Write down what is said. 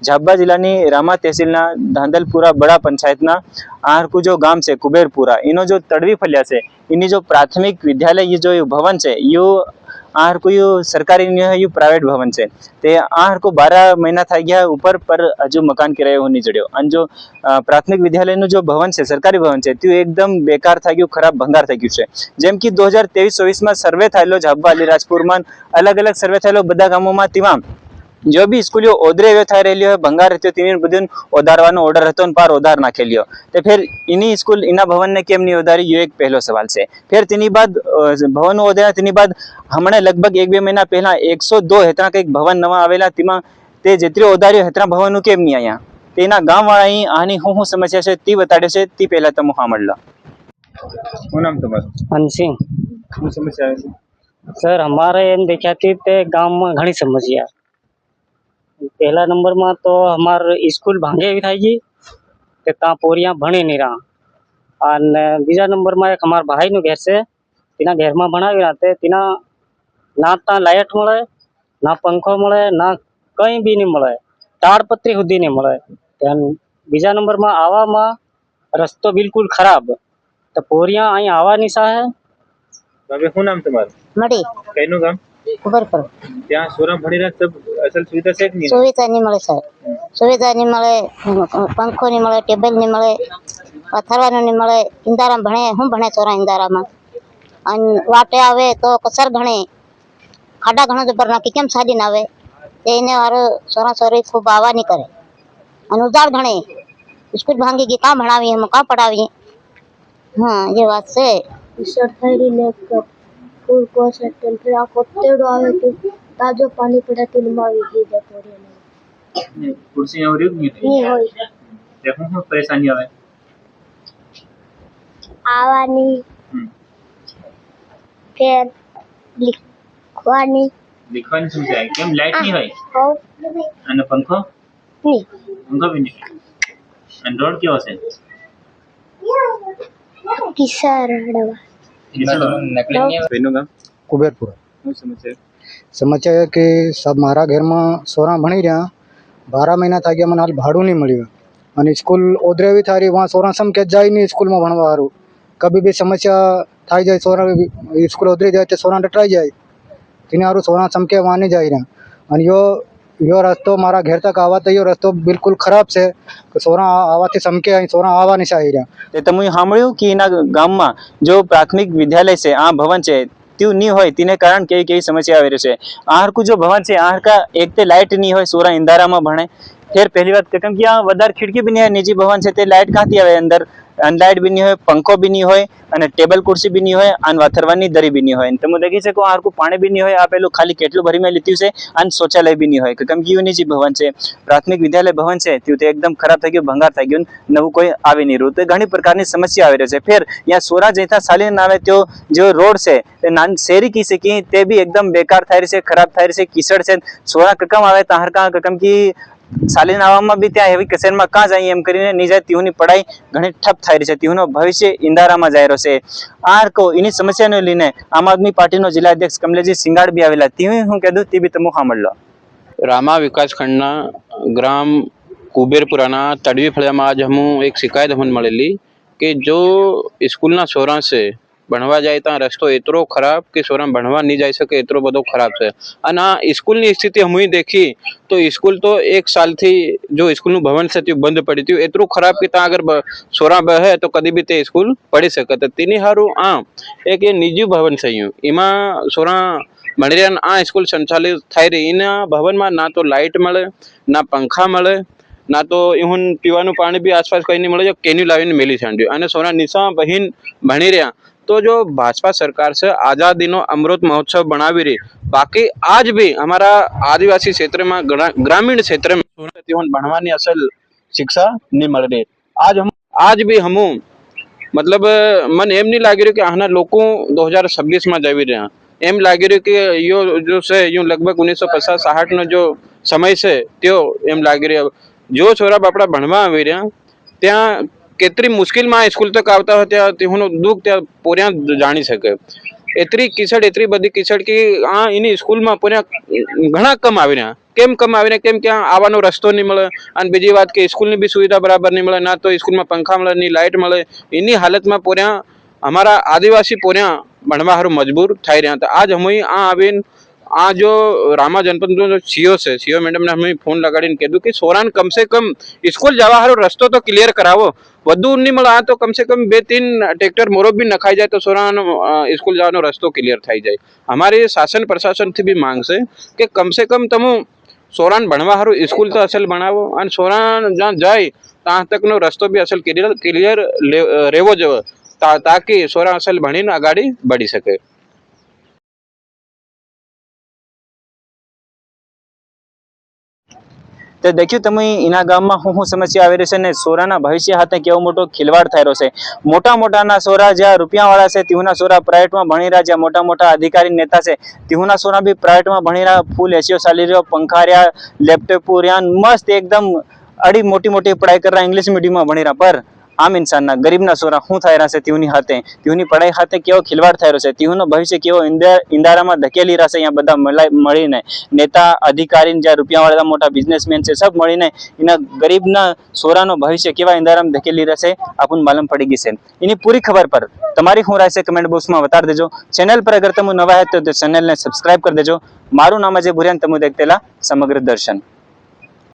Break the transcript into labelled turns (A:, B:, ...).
A: झाबा जिल्लाની રામા તહેસીલના ધાંધલપુરા બડા પંચાયતના આહરકુ जो ગામ છે કુબેરપુરા એનો जो તડવી ફળિયા છે એની जो प्राथमिक विद्यालय ये जो भवन है यो आहारकु यो सरकारी नहीं है, यो प्राइवेट भवन है। ते आहारकु 12 महीना थी गया ऊपर पर हजू मकान किरायो नहीं चढ़ियो। अन जो प्राथमिक विद्यालय नो जो भवन है सरकारी भवन है त्यो एकदम बेकार थी गयो, खराब भंगार थी गयु है। जेम कि 2023-24 में सर्वे थयेलो झाबा अलीराजपुर में अलग अलग सर्वे थयेलो बधा गामों में तेमा जो भी स्कूलियों ओदरे एवं थाई रही है भंगार रहते तीन बधुन ओदारवानो ऑर्डर हतो ने पार ओदार नाखेलियो। तो फिर इनी स्कूल इना भवन ने केम नहीं ओदारी यो एक पहलो सवाल है। फिर तेनी बाद भवन ओदारा तेनी बाद हमणे लगभग 1-2 महीना पहला 102 हेतरा कईक भवन नवा आवेला तेमा ते जेतरी ओदारी हेतरा भवन केम नहीं आया तेना गामवाळा अहीं आनी हुं समस्या छे ती बताडे छे ती पहला तमो सांभळलो। શું નામ તમારું?
B: हनसिंह
A: શું સમસ્યા આવે છે?
B: सर हमारे एम देखाती ते गांव में घनी समस्या। पहला नंबर में तो हमार स्कूल भांगे भी थाई ते ता पोरिया भणी नहीं रहा। और बीजा नंबर में एक हमार भाई नु घर से तीना घर में भणावी राते तीना ना ता लाइट मळे ना पंखो मळे ना कई भी नहीं मळे, ताड़पत्री सुधी नहीं मळे। बीजा नंबर में आवा में रस्तो बिल्कुल खराब तो पोरिया अहीं आवा नहीं साहे।
A: હવે શું નામ તમારું?
C: मड़ी
A: કઈનું ગામ?
C: कुबरपुर
A: ત્યાં સોરા ભણી રહ્યા सब असल सुविधा છે કે નહીં?
C: सुविधा नहीं મળે सर, सुविधा नहीं મળે, पंखो नहीं મળે, टेबल नहीं મળે, पथरवानो नहीं મળે। इंदारा भणे हूँ भणे सोरा इंदारा में अन वाटे आवे तो कसर घणे खाडा घणो जबर नाखी केम साडी ना आवे तेने वारो सोरा सोरी खूब आवा नहीं करे। अन उजाड़ घणे स्कूल भांगी की का भणावी हम का पढ़ावी। हाँ ये बात से
D: सरकारी लेकर फूल को सेटल फिर आपको तेड़ो आवे तो ताजो पानी पड़ा तो मावी की दे पोरे
A: नहीं कुर्सी और
D: नहीं होई
A: देखो हम परेशानी आवे
D: आवानी फिर लिखवानी
A: लिखવાની શું છે કેમ લાઈટ નહીં હોય
D: हो
A: અને પંખો
D: नहीं
A: પંખો બી નહીં અને રોડ કેવો છે
D: किसर हड़वा
A: બેનું ગામ
E: कुबेरपुरा।
A: શું સમસ્યા
E: समस्या है कि सब मारा घर में सोरा भणी रहा 12 महीना था गया मन हाल भाड़ू नहीं मिली और स्कूल ओदरे भी थारी वहाँ सोरा सम के जाए नहीं स्कूल में भणवा हारू। कभी भी समस्या थाई जाए सोरा स्कूल ओदरी जाए तो सोरा डटराई जाए तीन हारू सोरा सम के वहाँ नहीं जाई रहा। और यो रस्तो मारा घर तक आवा तो यो रस्तो बिल्कुल खराब से सोरा आवा थी समके અહીં સોરા આવા નહીં ચાહી રહ્યા।
A: તે તમે સાંભળ્યું કે એના ગામમાં जो प्राथमिक विद्यालय છે આ ભવન છે त्यो नहीं होय तीने कारण कई कई समस्या आवी रही है। आहरकू जो भवन है आहरका एक ते लाइट नहीं होय सोरा इंदारा में भणे। फिर पहली बात केम कि यहाँ वधारे खिड़की भी नहीं है, निजी भवन है ते लाइट कहाँथी आवे अंदर लाइट भी नहीं होय, पंखो भी नहीं होय અને टेबल कुर्सी भी नहीं होय અને वाथरवानी दरी भी नहीं होय। તમે देखी શકો આરકુ पानी भी नहीं होय आ पेલું खाली કેટલું ભરી में લીધું છે અને शौचालय भी नहीं होय કેમ कि निजी भवन है प्राथमिक विद्यालय भवन है त्यो तो एकदम खराब થઈ ગયું, भंगार થઈ ગયું, નવું કોઈ આવી નહીં રહ્યું। તો ઘણી પ્રકારની સમસ્યા આવી રહી છે। फिर यहाँ सोरा जैसा सालीन आवे त्यो जो रोड છે તે નાન શેરી की से की ते भी एकदम बेकार થઈ રહી છે, खराब થઈ રહી છે, कीचड़ છે। सोरा ककम आवे ताहरका ककम की सालीन आवामां बी त्यां हेवी कसेरमा कां जाई एम करीने नहीं जाय तीहुनी पढ़ाई घणी ठप थाई रही छे, तीहुनो भविष्य इंदारामां जाई रह्यो छे। आ को एनी समस्याने लईने आम आदमी पार्टीनो जिला अध्यक्ष कमलेशजी सिंगाड़ बी आवेला तीहुं हुं कीधुं ते बी तमे सांभळलो।
F: रामा विकासखंडना ग्राम कुबेरपुराना तड़वी फळियामां आज हमें एक शिकायत हमने मळेली कि जो स्कूलना सोरा से भणवा जाए तो रस्तो एतरो खराब कि सोरा भणवा नहीं जाई सके एतरो बधो खराब है। अने आ स्कूलनी स्थिति हम देखी तो स्कूल तो 1 साल थी जो स्कूलनु भवन से बंद पड़ी थी एतरो खराब कि ता अगर सोरा बहे तो कदी भी ते स्कूल पढ़ी सके। तो तेनी हारू आ एक ये निजी भवन से एमा सोरा भणी रह्या आ स्कूल संचालित थाई रही। एना भवन में ना तो लाइट मळे ना पंखा मळे ना तो इहुन पीवानुं पाणी भी आसपास कहीं नहीं मळे जो केन्यू लावीने मेली छांड्यो अने सोना निशा बहीन भणी रह्या। तो जो भाजपा सरकार से आजादी नो अमृत महोत्सव बनावी रही, बाकी आज भी हमारा आदिवासी क्षेत्र में ग्रामीण क्षेत्र में भणवानी असल शिक्षा नहीं मिल रही। आज भी हम मतलब मन एम नहीं लागी रही कि आना लोग 2026 में जावी रहा, एम लागी रही कि यो जो से यूं लगभग 1950-60 नो जो समय से त्यो एम लागी रही। जो छोरा बापड़ा भणवा आवी रह्या त्या केतरी मुश्किल में स्कूल तक आवता हो त्या दुख त्या पोरिया जाणी सके। એતરી બધી કિચડ કે આ એની સ્કૂલમાં પૂર્યા ઘણા કમ આવી રહ્યા કમ આવીને કેમ કે આવવાનો રસ્તો નહીં મળે અને બીજી વાત કે સ્કૂલની બી સુવિધા બરાબર નહીં મળે ના તો સ્કૂલમાં પંખા મળે નહીં લાઇટ મળે એની હાલતમાં પૂર્યા અમારા આદિવાસી પૂર્યા ભણવા હારું મજબૂર થઈ રહ્યા હતા આજ અમે આ આવીને આ જો રામા जनपद जो सीओ છે सीओ મેડમ ને અમે ફોન લગાડીને કીધું કે સોરાન કમસે કમ સ્કૂલ જવા હારો રસ્તો તો ક્લિયર કરાવો વધુ નહીં મળે આ તો કમસે કમ 2-3 ટ્રેક્ટર મોરો બી નખાઈ જાય તો સોરાન સ્કૂલ જવાનો રસ્તો ક્લિયર થઈ જાય અમારી શાસન પ્રશાસનથી બી માંગ છે કે કમસે કમ તમે સોરાન ભણવા હારું સ્કૂલ તો અસલ બનાવો અને સોરાન જ્યાં જાય ત્યાં તકનો રસ્તો બી અસલ ક્લિયર રહેવો જોઈએ તાકી સોરાન અસલ ભણીને આગાડી બઢી શકે
A: તો દેખ્યું તમે એના ગામમાં શું સમસ્યા આવી રહી છે ને સોરાના ભવિષ્ય સાથે કેવો મોટો ખિલવાડ થઈ રહ્યો છે મોટાના સોરા જ્યાં રૂપિયાવાળા છે તેઓના સોરા પ્રાઇવેટમાં ભણી રહ્યા જ્યાં મોટા અધિકારી નેતા છે તેઓના સોરા બી પ્રાઇવેટમાં ભણી રહ્યા ફૂલ એસીઓ ચાલી રહ્યો પંખા રહ્યા લેપટોપ રહ્યા મસ્ત એકદમ અડી મોટી પढ़ाई कर रहा इंग्लिश मीडियम में भणी रहा पर आम इंसान ना गरीब ना सोरा શું થઈ રહ્યા છે તેઓની હાથે તેઓની પઢાઈ હાથે કેવો ખિલવાડ થઈ રહ્યો છે તેઓનો ભવિષ્ય કેવો ઇંદારામાં ધકેલી રહ્યા છે અહીંયા બધા મળીને નેતા અધિકારી જ્યાં રૂપિયાવાળા મોટા બિઝનેસમેન છે સબ મળીને એના ગરીબના સોરાનો ભવિષ્ય કેવા ઇંદારામાં ધકેલી રહ્યા છે આપણને માલુમ પડી ગઈ છે એની પૂરી ખબર પર તમારી શું રાય છે કમેન્ટ બોક્સમાં બતાડી દેજો ચેનલ પર અગર તમે નવા હે તો ચેનલને સબસ્ક્રાઇબ કરી દેજો મારું નામ અજય ભુરિયાન તમે દેખતેલા સમગ્ર દર્શન